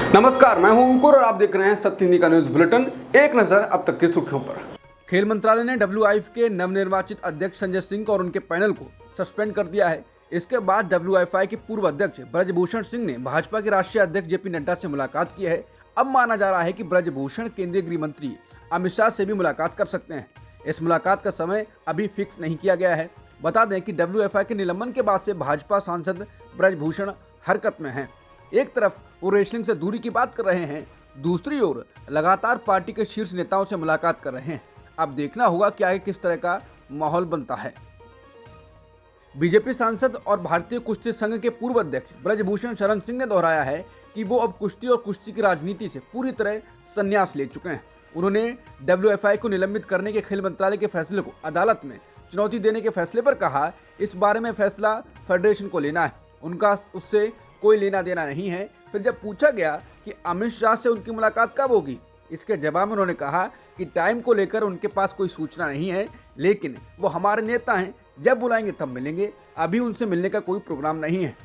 नमस्कार, मैं हूं अंकुर और आप देख रहे हैं सत्य हिंदी का न्यूज बुलेटिन। एक नजर अब तक की सुर्खियों पर। खेल मंत्रालय ने WIF के नवनिर्वाचित अध्यक्ष संजय सिंह और उनके पैनल को सस्पेंड कर दिया है। इसके बाद WIFI के पूर्व अध्यक्ष ब्रजभूषण सिंह ने भाजपा के राष्ट्रीय अध्यक्ष JP नड्डा से मुलाकात की है। अब माना जा रहा है कि ब्रजभूषण केंद्रीय गृह मंत्री अमित शाह से भी मुलाकात कर सकते हैं। इस मुलाकात का समय अभी फिक्स नहीं किया गया है। बता दें कि WIFI के निलंबन के बाद से भाजपा सांसद ब्रजभूषण हरकत में हैं। एक तरफ वो रेसलिंग से दूरी की बात कर रहे हैं, दूसरी ओर लगातार पार्टी के शीर्ष नेताओं से मुलाकात कर रहे हैं। अब देखना होगा कि आगे किस तरह का माहौल बनता है। बीजेपी सांसद और भारतीय कुश्ती संघ के पूर्व अध्यक्ष ब्रजभूषण शरण सिंह ने दोहराया है कि वो अब कुश्ती और कुश्ती की राजनीति से पूरी तरह संन्यास ले चुके हैं। उन्होंने WIFI को निलंबित करने के खेल मंत्रालय के फैसले को अदालत में चुनौती देने के फैसले पर कहा, इस बारे में फैसला फेडरेशन को लेना है, उनका उससे कोई लेना देना नहीं है। फिर जब पूछा गया कि अमित शाह से उनकी मुलाकात कब होगी, इसके जवाब में उन्होंने कहा कि टाइम को लेकर उनके पास कोई सूचना नहीं है, लेकिन वो हमारे नेता हैं, जब बुलाएंगे तब मिलेंगे, अभी उनसे मिलने का कोई प्रोग्राम नहीं है।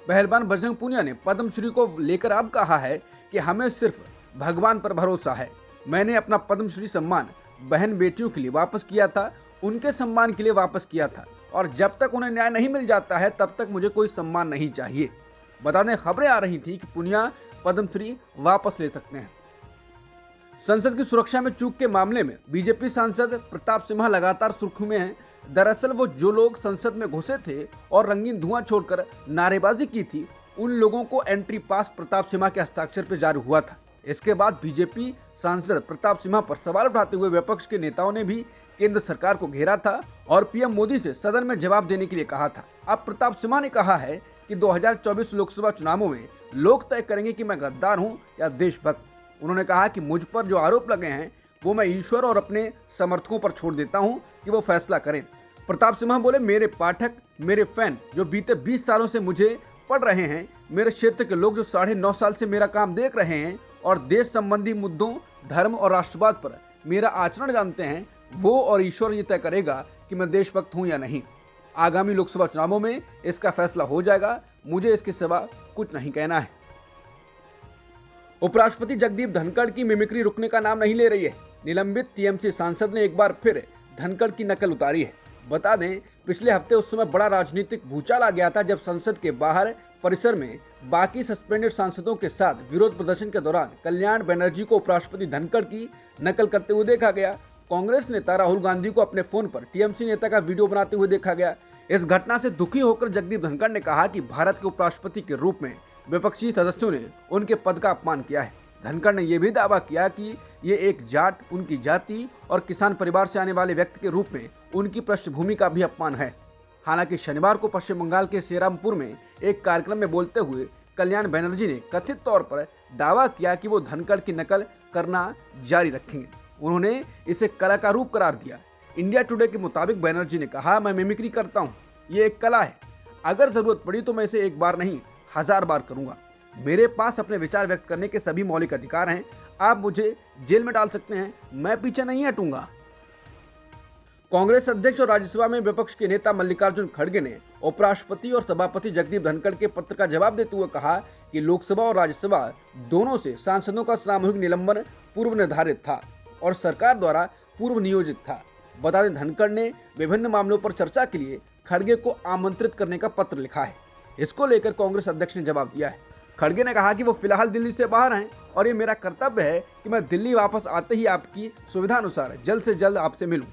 पहलवान बजरंग पूनिया ने पद्मश्री को लेकर अब कहा है कि हमें सिर्फ भगवान पर भरोसा है। मैंने अपना पद्मश्री सम्मान बहन बेटियों के लिए वापस किया था, उनके सम्मान के लिए वापस किया था, और जब तक उन्हें न्याय नहीं मिल जाता है तब तक मुझे कोई सम्मान नहीं चाहिए। बता दें, खबरें आ रही थी कि पूनिया पद्मश्री वापस ले सकते हैं। संसद की सुरक्षा में चूक के मामले में बीजेपी सांसद प्रताप सिम्हा लगातार सुर्खियों में हैं। दरअसल वो जो लोग संसद में घुसे थे और रंगीन धुआं छोड़कर नारेबाजी की थी, उन लोगों को एंट्री पास प्रताप सिम्हा के हस्ताक्षर पर जारी हुआ था। इसके बाद बीजेपी सांसद प्रताप सिम्हा पर सवाल उठाते हुए विपक्ष के नेताओं ने भी केंद्र सरकार को घेरा था और PM मोदी से सदन में जवाब देने के लिए कहा था। अब प्रताप सिम्हा ने कहा है कि 2024 लोकसभा चुनावों में लोग तय करेंगे कि मैं गद्दार हूं या देशभक्त। उन्होंने कहा कि मुझ पर जो आरोप लगे हैं वो मैं ईश्वर और अपने समर्थकों पर छोड़ देता हूं कि वो फैसला करें। प्रताप सिम्हा बोले, मेरे पाठक, मेरे फैन जो बीते 20 सालों से मुझे पढ़ रहे हैं, मेरे क्षेत्र के लोग जो 9.5 साल से मेरा काम देख रहे हैं और देश संबंधी मुद्दों, धर्म और राष्ट्रवाद पर मेरा आचरण जानते हैं, वो और ईश्वर ये तय करेगा कि मैं देशभक्त हूं या नहीं। आगामी लोकसभा चुनावों में इसका फैसला हो जाएगा, मुझे इसके सिवा कुछ नहीं कहना है। उपराष्ट्रपति जगदीप धनखड़ की मिमिक्री रुकने का नाम नहीं ले रही है। निलंबित TMC सांसद ने एक बार फिर धनखड़ की नकल उतारी है। बता दें, पिछले हफ्ते उस समय बड़ा राजनीतिक भूचाल आ गया था जब संसद के बाहर परिसर में बाकी सस्पेंडेड सांसदों के साथ विरोध प्रदर्शन के दौरान कल्याण बनर्जी को उपराष्ट्रपति धनखड़ की नकल करते हुए देखा गया। कांग्रेस नेता राहुल गांधी को अपने फोन पर TMC नेता का वीडियो बनाते हुए देखा गया। इस घटना से दुखी होकर जगदीप धनखड़ ने कहा कि भारत के उपराष्ट्रपति के रूप में विपक्षी सदस्यों ने उनके पद का अपमान किया है। धनखड़ ने यह भी दावा किया कि ये एक जाट, उनकी जाति और किसान परिवार से आने वाले व्यक्ति के रूप में उनकी पृष्ठभूमि का भी अपमान है। हालांकि शनिवार को पश्चिम बंगाल के सेरामपुर में एक कार्यक्रम में बोलते हुए कल्याण बनर्जी ने कथित तौर पर दावा किया कि वो धनखड़ की नकल करना जारी रखेंगे। उन्होंने इसे कला का रूप करार दिया। इंडिया टुडे के मुताबिक बनर्जी ने कहा, मैं मिमिक्री करता हूँ, ये एक कला है, अगर जरूरत पड़ी तो मैं इसे एक बार नहीं 1000 बार करूंगा। मेरे पास अपने विचार व्यक्त करने के सभी मौलिक अधिकार हैं। आप मुझे जेल में डाल सकते हैं, मैं पीछे नहीं हटूंगा। कांग्रेस अध्यक्ष और राज्यसभा में विपक्ष के नेता मल्लिकार्जुन खड़गे ने उपराष्ट्रपति और सभापति जगदीप धनखड़ के पत्र का जवाब देते हुए कहा कि लोकसभा और राज्यसभा दोनों से सांसदों का सामूहिक निलंबन पूर्व निर्धारित था और सरकार द्वारा पूर्व नियोजित था। बता दें, धनखड़ ने विभिन्न मामलों पर चर्चा के लिए खड़गे को आमंत्रित करने का पत्र लिखा है। इसको लेकर कांग्रेस अध्यक्ष ने जवाब दिया है। खड़गे ने कहा कि वो फिलहाल दिल्ली से बाहर हैं और ये मेरा कर्तव्य है कि मैं दिल्ली वापस आते ही आपकी सुविधा अनुसार जल्द से जल्द आपसे मिलूं।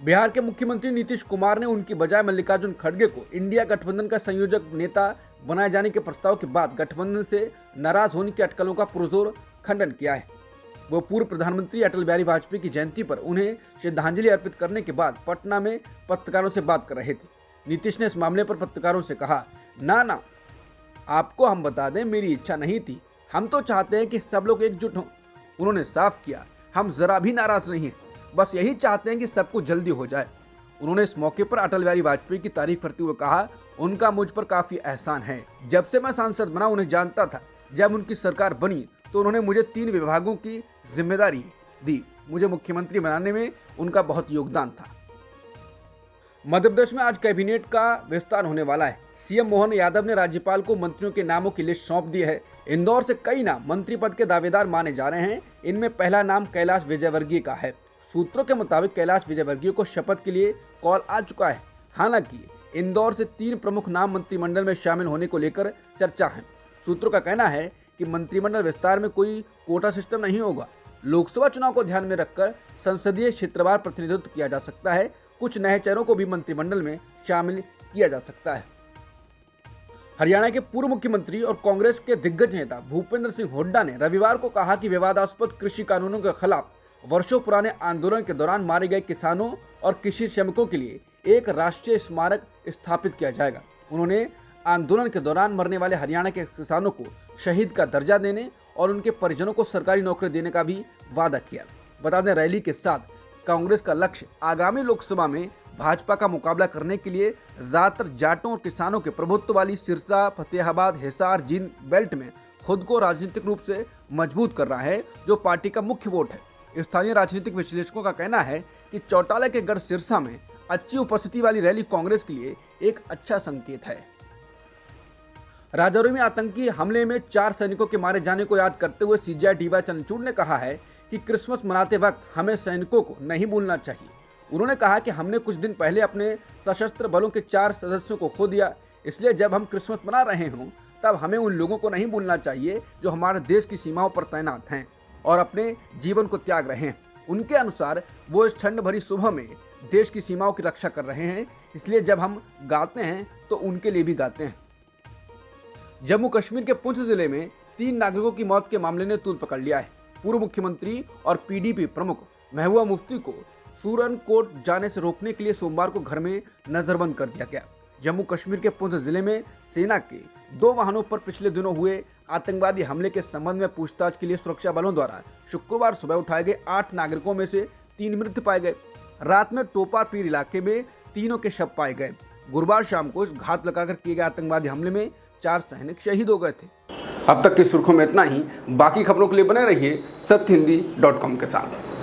बिहार के मुख्यमंत्री नीतीश कुमार ने उनकी बजाय मल्लिकार्जुन खड़गे को इंडिया गठबंधन का संयोजक नेता बनाए जाने के प्रस्ताव के बाद गठबंधन से नाराज होने की अटकलों का पुरजोर खंडन किया है। वो पूर्व प्रधानमंत्री अटल बिहारी वाजपेयी की जयंती पर उन्हें श्रद्धांजलि अर्पित करने के बाद पटना में पत्रकारों से बात कर रहे थे। नीतीश ने इस मामले पर पत्रकारों से कहा, ना, आपको हम बता दें, मेरी इच्छा नहीं थी, हम तो चाहते हैं कि सब लोग एकजुट हों। उन्होंने साफ किया, हम जरा भी नाराज नहीं हैं, बस यही चाहते हैं कि सब कुछ जल्दी हो जाए। उन्होंने इस मौके पर अटल बिहारी वाजपेयी की तारीफ करते हुए कहा, उनका मुझ पर काफी एहसान है। जब से मैं सांसद बना उन्हें जानता था, जब उनकी सरकार बनी तो उन्होंने मुझे 3 विभागों की जिम्मेदारी दी। मुझे मुख्यमंत्री बनाने में उनका बहुत योगदान था। मध्य प्रदेश में आज कैबिनेट का विस्तार होने वाला है। सीएम मोहन यादव ने राज्यपाल को मंत्रियों के नामों की लिस्ट सौंप दी है। इंदौर से कई नाम मंत्री पद के दावेदार माने जा रहे हैं। इनमें पहला नाम कैलाश विजयवर्गीय का है। सूत्रों के मुताबिक कैलाश विजयवर्गीय को शपथ के लिए कॉल आ चुका है। हालांकि इंदौर से 3 प्रमुख नाम मंत्रिमंडल में शामिल होने को लेकर चर्चा है। सूत्रों का कहना है कि मंत्रिमंडल विस्तार में कोई कोटा सिस्टम नहीं होगा। लोकसभा चुनाव को ध्यान में रखकर संसदीय क्षेत्रवार प्रतिनिधित्व किया जा सकता है। कुछ नए चेहरों को भी मंत्रिमंडल में शामिल किया जा सकता है। हरियाणा के पूर्व मुख्यमंत्री और कांग्रेस के दिग्गज नेता भूपेंद्र सिंह हुड्डा ने रविवार को कहा कि विवादास्पद कृषि कानूनों के खिलाफ वर्षों पुराने आंदोलन के दौरान मारे गए किसानों और कृषि श्रमिकों के लिए एक राष्ट्रीय स्मारक स्थापित किया जाएगा। उन्होंने आंदोलन के दौरान मरने वाले हरियाणा के किसानों को शहीद का दर्जा देने और उनके परिजनों को सरकारी नौकरी देने का भी वादा किया। बता दें, रैली के साथ कांग्रेस का लक्ष्य आगामी लोकसभा में भाजपा का मुकाबला करने के लिए ज्यादातर जाटों और किसानों के प्रभुत्व वाली सिरसा, फतेहाबाद, हिसार, जींद बेल्ट में खुद को राजनीतिक रूप से मजबूत करना है, जो पार्टी का मुख्य वोट है। स्थानीय राजनीतिक विश्लेषकों का कहना है कि चौटाला के गढ़ सिरसा में अच्छी उपस्थिति वाली रैली कांग्रेस के लिए एक अच्छा संकेत है। राजौरी में आतंकी हमले में 4 सैनिकों के मारे जाने को याद करते हुए सीजीआई डीवाई चंद्रचूड़ ने कहा है कि क्रिसमस मनाते वक्त हमें सैनिकों को नहीं भूलना चाहिए। उन्होंने कहा कि हमने कुछ दिन पहले अपने सशस्त्र बलों के 4 सदस्यों को खो दिया, इसलिए जब हम क्रिसमस मना रहे हों तब हमें उन लोगों को नहीं भूलना चाहिए जो हमारे देश की सीमाओं पर तैनात हैं और अपने जीवन को त्याग रहे हैं। उनके अनुसार वो इस ठंड भरी सुबह में देश की सीमाओं की रक्षा कर रहे हैं, इसलिए जब हम गाते हैं तो उनके लिए भी गाते हैं। जम्मू कश्मीर के पुंछ जिले में 3 नागरिकों की मौत के मामले ने तूल पकड़ लिया है। पूर्व मुख्यमंत्री और पीडीपी प्रमुख महबूबा मुफ्ती को सूरनकोट जाने से रोकने के लिए सोमवार को घर में नजरबंद कर दिया गया। जम्मू कश्मीर के पुंछ जिले में सेना के 2 वाहनों पर पिछले दिनों हुए आतंकवादी हमले के संबंध में पूछताछ के लिए सुरक्षा बलों द्वारा शुक्रवार सुबह उठाए गए 8 नागरिकों में से 3 मृत पाए गए। रात में टोपा पीर इलाके में तीनों के शव पाए गए। गुरुवार शाम को घात लगाकर किए गए आतंकवादी हमले में 4 सैनिक शहीद हो गए थे। अब तक की सुर्खियों में इतना ही। बाकी खबरों के लिए बने रहिए सत्यहिंदी.com के साथ।